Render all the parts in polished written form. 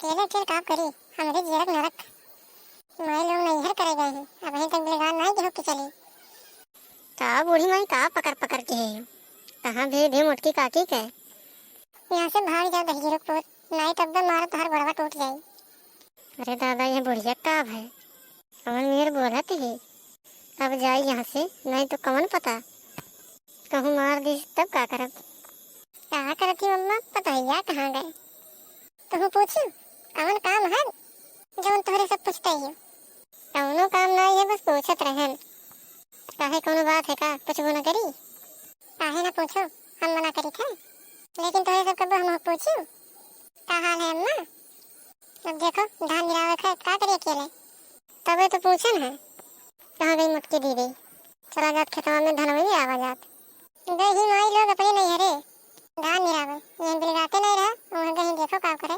केले के काम करी हमरे जीरक नरक माई लोग नैहर करे गए हैं। अब अभी तक बेगान नहीं के होके चली। का बूढ़ी माई का पकड़ पकड़ के है कहाँ भेज दे मोटकी काकी के। यहाँ से भाग जाओ दही जीरक पोत, नहीं तब तो मारो तोहर बड़वा टूट जाई। अरे दादा ये बुढ़िया काब है कौन मेर बोलत है। अब जाई यहाँ से नहीं तो कौन पता कहूँ मार दी तब का करब। कहा करती मम्मा पतैया कहाँ गए। तुम पूछू कौन काम है जो तोहरे सब पूछते ही हो। कौनो काम नहीं है बस पूछत रहन। काहे कोनो बात है का पूछबो न करी। काहे ना पूछो हम मना करी थे लेकिन तोहरे सब कब हम पूछू का हाल है अम्मा। अब देखो धान गिरावे का करिए अकेले तबे तो पूछन है कहाँ गई मोटकी दीदी। चला जात खेतवा में धनवे भी आवा जात। गई माई लोग अपने नहीं हरे धान गिरावे यहीं बिलगाते नहीं रहा वहाँ कहीं देखो का करे।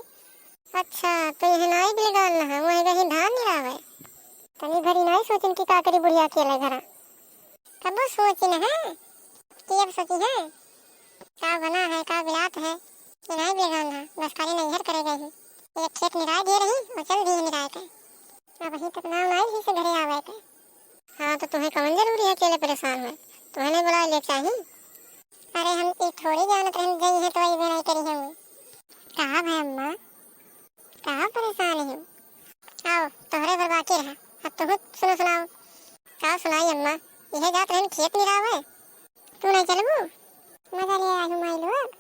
अच्छा तो यह नहीं बिलगाल न है वहीं कहीं धान गिरावे। तनी भरी नहीं सोचिन की का करी बुढ़िया अकेले घरा। कब सोची न है कि अब सोची है का बना है का बिलात है कि नहीं बिलगाल है बस खाली नैहर करे गई एक खेत निराय दे रही और चल दी निराय के। अब अभी तक नाम नहीं से घरे आवे थे। हाँ तो तुम्हें कौन जरूरी है अकेले परेशान है तुम्हें नहीं बुला ले चाहिए। अरे हम थोड़ी जानत रहन गई है तो ये नहीं करी है। कहा भाई अम्मा कहा परेशान हूँ। आओ तोहरे पर बाकी रहा अब तुम सुनो सुनाओ। का सुनाई अम्मा। यह जात रहन खेत निरावे तू नहीं चलबू। मजा ले आई माई लोग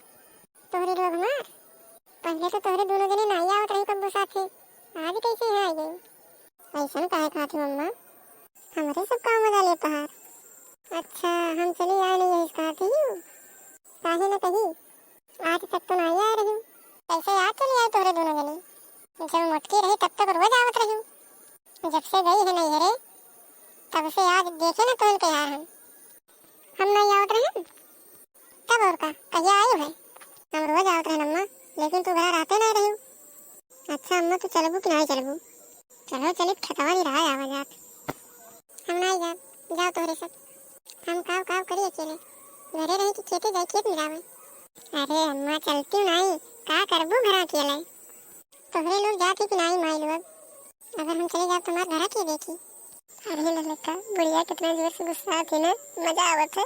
तोहरे लोग मार पहले तो तोहरे दोनों जने नहीं आवत रही कब्बू साथे आज कैसे यहाँ आई गई। ऐसा काहे खाती मम्मा हमारे सब काम मजा लेता है। अच्छा हम चली आए नहीं यही कहती हूँ काहे न कही आज तक तो नहीं आ रही हूँ। कैसे आज चली आई तोहरे दोनों जने जब मोटकी रही तब तक रोज आवत रही हूँ। जब से गई है नहीं हरे तब से आज देखे ना तोहन के यार हम नहीं आवत रहे तब और का कहिए आई है। हम रोज आवत रहे अम्मा लेकिन तू घर रहते नहीं रही। अच्छा अम्मा तू चलबू कि नहीं चलबू। चलो चली ठकवा नहीं रहा आवा जात हम नहीं जात जाओ तोहरे सब हम काव काव करी अकेले घरे रही कि खेते जाए खेत मिलावे। अरे अम्मा चलती नहीं का करबू घर अकेले तोहरे लोग जाती कि नहीं माई लोग अगर हम चले जाए तो हमारे घर के देखी। अरे ललका बुढ़िया कितना जोर से गुस्सा आती ना मजा आवत है।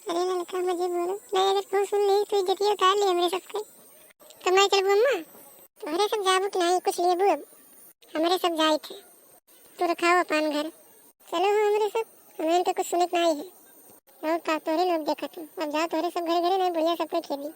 अरे ललका मुझे बोलो नहीं अगर तू सुन ली तो इज्जत उतार ली हमरे सबके तो मैं चलबू अम्मा। तोहरे सब जाबू कि नहीं कुछ लेबू अब हमारे सब जाए थे तू रखाओ अपन घर चलो हो हमारे सब हमें तो कुछ सुनत नहीं है। और का तोहरे लोग देखा तुम अब जाओ तोहरे सब घरे घरे नहीं बुढ़िया सबको खेली।